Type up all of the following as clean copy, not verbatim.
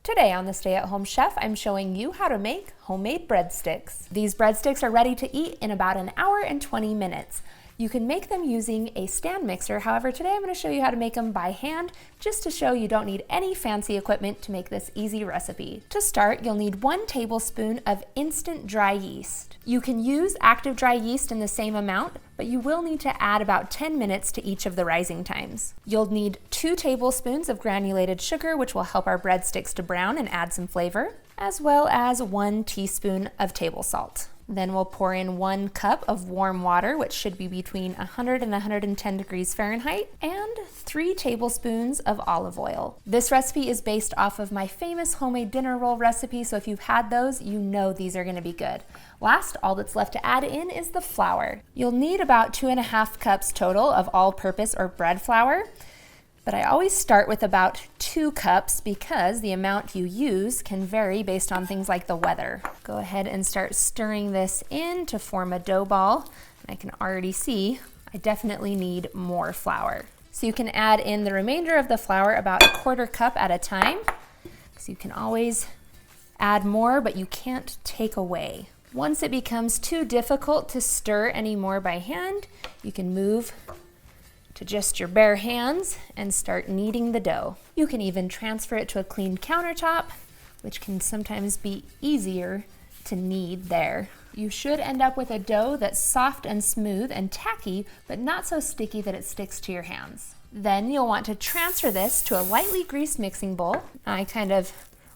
Today on the Stay at Home Chef, I'm showing you how to make homemade breadsticks. These breadsticks are ready to eat in about an hour and 20 minutes. You can make them using a stand mixer. However, today I'm going to show you how to make them by hand, just to show you don't need any fancy equipment to make this easy recipe. To start, you'll need 1 tablespoon of instant dry yeast. You can use active dry yeast in the same amount, but you will need to add about 10 minutes to each of the rising times. You'll need 2 tablespoons of granulated sugar, which will help our breadsticks to brown and add some flavor, as well as 1 teaspoon of table salt. Then we'll pour in 1 cup of warm water, which should be between 100 and 110 degrees Fahrenheit, and 3 tablespoons of olive oil. This recipe is based off of my famous homemade dinner roll recipe, so if you've had those, you know these are going to be good. Last, all that's left to add in is the flour. You'll need about 2.5 cups total of all-purpose or bread flour, but I always start with about 2 cups because the amount you use can vary based on things like the weather. Go ahead and start stirring this in to form a dough ball. I can already see I definitely need more flour. So you can add in the remainder of the flour about 1/4 cup at a time. So you can always add more, but you can't take away. Once it becomes too difficult to stir anymore by hand, you can move to just your bare hands and start kneading the dough. You can even transfer it to a clean countertop, which can sometimes be easier to knead there. You should end up with a dough that's soft and smooth and tacky, but not so sticky that it sticks to your hands. Then you'll want to transfer this to a lightly greased mixing bowl. I kind of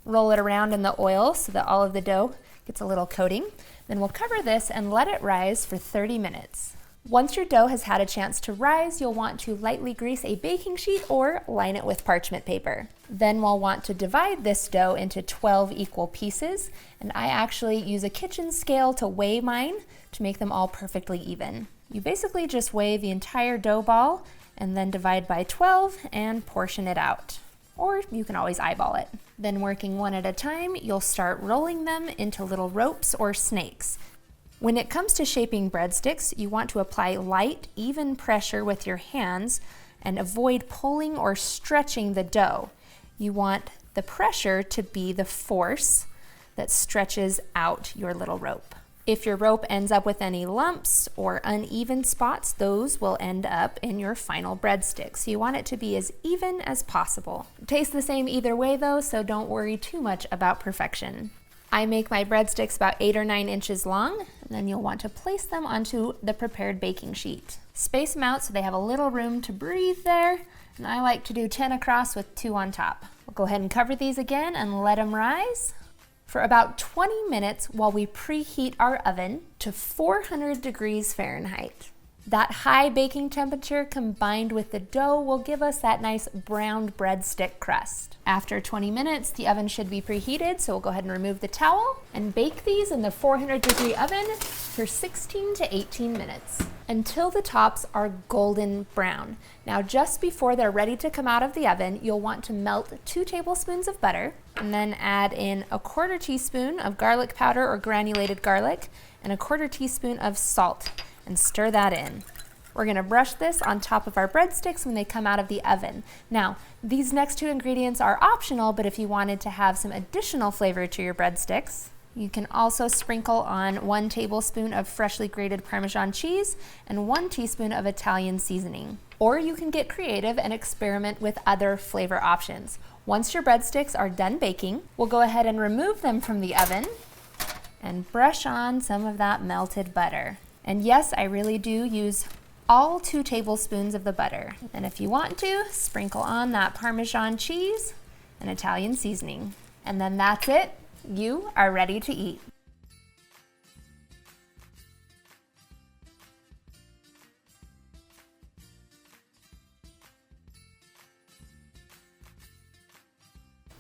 roll it around in the oil so that all of the dough gets a little coating. Then we'll cover this and let it rise for 30 minutes. Once your dough has had a chance to rise, you'll want to lightly grease a baking sheet or line it with parchment paper. Then we'll want to divide this dough into 12 equal pieces, and I actually use a kitchen scale to weigh mine to make them all perfectly even. You basically just weigh the entire dough ball and then divide by 12 and portion it out. Or you can always eyeball it. Then working one at a time, you'll start rolling them into little ropes or snakes. When it comes to shaping breadsticks, you want to apply light, even pressure with your hands and avoid pulling or stretching the dough. You want the pressure to be the force that stretches out your little rope. If your rope ends up with any lumps or uneven spots, those will end up in your final breadstick. So you want it to be as even as possible. It tastes the same either way though, so don't worry too much about perfection. I make my breadsticks about 8 or 9 inches long, and then you'll want to place them onto the prepared baking sheet. Space them out so they have a little room to breathe there, and I like to do 10 across with 2 on top. We'll go ahead and cover these again and let them rise for about 20 minutes while we preheat our oven to 400 degrees Fahrenheit. That high baking temperature combined with the dough will give us that nice browned breadstick crust. After 20 minutes, the oven should be preheated, so we'll go ahead and remove the towel and bake these in the 400 degree oven for 16 to 18 minutes until the tops are golden brown. Now, just before they're ready to come out of the oven, you'll want to melt 2 tablespoons of butter and then add in 1/4 teaspoon of garlic powder or granulated garlic and 1/4 teaspoon of salt, and stir that in. We're gonna brush this on top of our breadsticks when they come out of the oven. Now, these next 2 ingredients are optional, but if you wanted to have some additional flavor to your breadsticks, you can also sprinkle on 1 tablespoon of freshly grated Parmesan cheese and 1 teaspoon of Italian seasoning. Or you can get creative and experiment with other flavor options. Once your breadsticks are done baking, we'll go ahead and remove them from the oven and brush on some of that melted butter. And yes, I really do use all 2 tablespoons of the butter. And if you want to, sprinkle on that Parmesan cheese and Italian seasoning. And then that's it. You are ready to eat.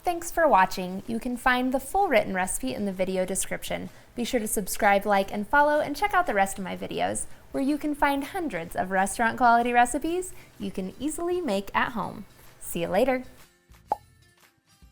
Thanks for watching. You can find the full written recipe in the video description. Be sure to subscribe, like, and follow, and check out the rest of my videos, where you can find hundreds of restaurant quality recipes you can easily make at home. See you later.